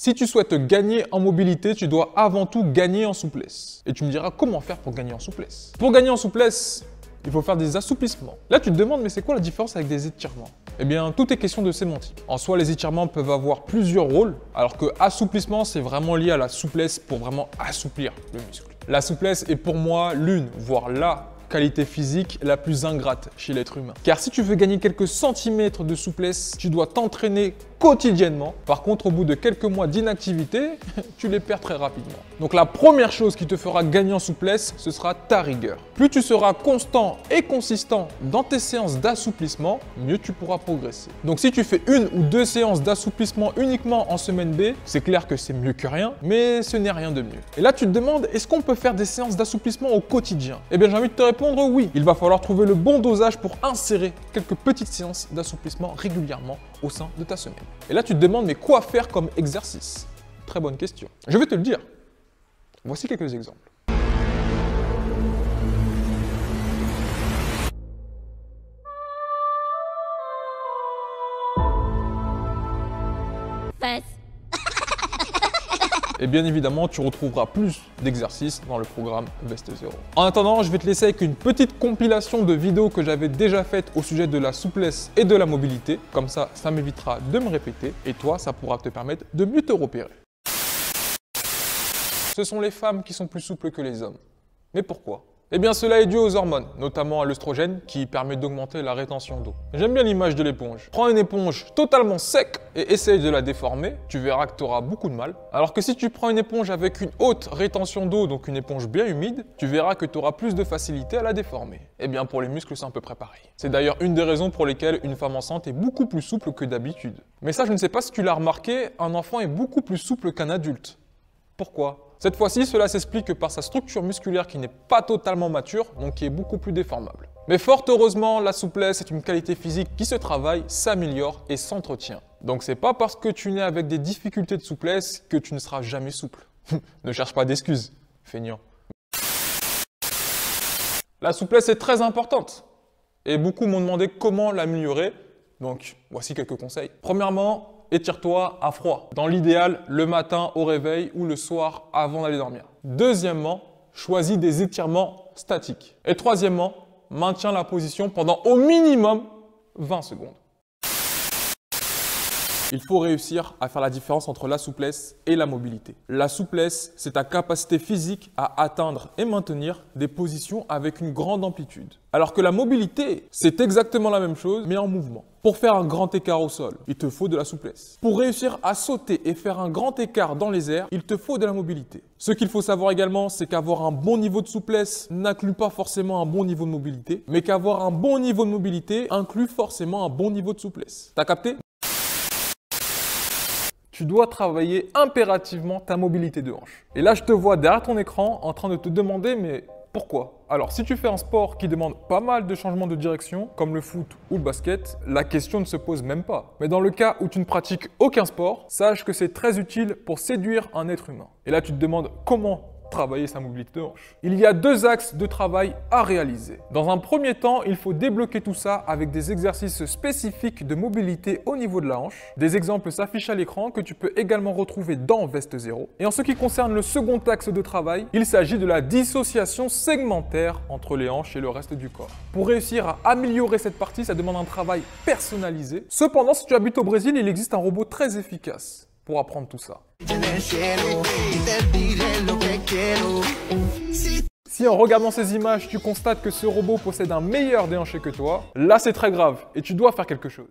Si tu souhaites gagner en mobilité, tu dois avant tout gagner en souplesse. Et tu me diras comment faire pour gagner en souplesse. Pour gagner en souplesse, il faut faire des assouplissements. Là, tu te demandes, mais c'est quoi la différence avec des étirements? Eh bien, tout est question de sémantique. En soi, les étirements peuvent avoir plusieurs rôles, alors que assouplissement, c'est vraiment lié à la souplesse pour vraiment assouplir le muscle. La souplesse est pour moi l'une, voire la qualité physique la plus ingrate chez l'être humain. Car si tu veux gagner quelques centimètres de souplesse, tu dois t'entraîner quotidiennement. Par contre, au bout de quelques mois d'inactivité, tu les perds très rapidement. Donc la première chose qui te fera gagner en souplesse, ce sera ta rigueur. Plus tu seras constant et consistant dans tes séances d'assouplissement, mieux tu pourras progresser. Donc si tu fais 1 ou 2 séances d'assouplissement uniquement en semaine B, c'est clair que c'est mieux que rien, mais ce n'est rien de mieux. Et là, tu te demandes, est-ce qu'on peut faire des séances d'assouplissement au quotidien? Eh bien, j'ai envie de te répondre oui. Il va falloir trouver le bon dosage pour insérer quelques petites séances d'assouplissement régulièrement au sein de ta semaine. Et là, tu te demandes, mais quoi faire comme exercice? Très bonne question. Je vais te le dire. Voici quelques exemples. Et bien évidemment, tu retrouveras plus d'exercices dans le programme Veste Zero. En attendant, je vais te laisser avec une petite compilation de vidéos que j'avais déjà faites au sujet de la souplesse et de la mobilité. Comme ça m'évitera de me répéter et toi, ça pourra te permettre de mieux te repérer. Ce sont les femmes qui sont plus souples que les hommes. Mais pourquoi? Eh bien, cela est dû aux hormones, notamment à l'œstrogène qui permet d'augmenter la rétention d'eau. J'aime bien l'image de l'éponge. Prends une éponge totalement sec et essaye de la déformer, tu verras que tu auras beaucoup de mal. Alors que si tu prends une éponge avec une haute rétention d'eau, donc une éponge bien humide, tu verras que tu auras plus de facilité à la déformer. Eh bien, pour les muscles, c'est à peu près pareil. C'est d'ailleurs une des raisons pour lesquelles une femme enceinte est beaucoup plus souple que d'habitude. Mais ça, je ne sais pas si tu l'as remarqué, un enfant est beaucoup plus souple qu'un adulte. Pourquoi ? Cette fois-ci, cela s'explique par sa structure musculaire qui n'est pas totalement mature, donc qui est beaucoup plus déformable. Mais fort heureusement, la souplesse est une qualité physique qui se travaille, s'améliore et s'entretient. Donc c'est pas parce que tu nais avec des difficultés de souplesse que tu ne seras jamais souple. Ne cherche pas d'excuses, feignant. La souplesse est très importante et beaucoup m'ont demandé comment l'améliorer, donc voici quelques conseils. Premièrement, étire-toi à froid. Dans l'idéal, le matin au réveil ou le soir avant d'aller dormir. Deuxièmement, choisis des étirements statiques. Et troisièmement, maintiens la position pendant au minimum 20 secondes. Il faut réussir à faire la différence entre la souplesse et la mobilité. La souplesse, c'est ta capacité physique à atteindre et maintenir des positions avec une grande amplitude. Alors que la mobilité, c'est exactement la même chose, mais en mouvement. Pour faire un grand écart au sol, il te faut de la souplesse. Pour réussir à sauter et faire un grand écart dans les airs, il te faut de la mobilité. Ce qu'il faut savoir également, c'est qu'avoir un bon niveau de souplesse n'inclut pas forcément un bon niveau de mobilité, mais qu'avoir un bon niveau de mobilité inclut forcément un bon niveau de souplesse. T'as capté ? Tu dois travailler impérativement ta mobilité de hanche. Et là, je te vois derrière ton écran en train de te demander, mais pourquoi? Alors, si tu fais un sport qui demande pas mal de changements de direction, comme le foot ou le basket, la question ne se pose même pas. Mais dans le cas où tu ne pratiques aucun sport, sache que c'est très utile pour séduire un être humain. Et là, tu te demandes comment travailler sa mobilité de hanche. Il y a 2 axes de travail à réaliser. Dans un premier temps, il faut débloquer tout ça avec des exercices spécifiques de mobilité au niveau de la hanche. Des exemples s'affichent à l'écran que tu peux également retrouver dans Veste Zero. Et en ce qui concerne le second axe de travail, il s'agit de la dissociation segmentaire entre les hanches et le reste du corps. Pour réussir à améliorer cette partie, ça demande un travail personnalisé. Cependant, si tu habites au Brésil, il existe un robot très efficace pour apprendre tout ça. Si en regardant ces images, tu constates que ce robot possède un meilleur déhanché que toi, là c'est très grave et tu dois faire quelque chose.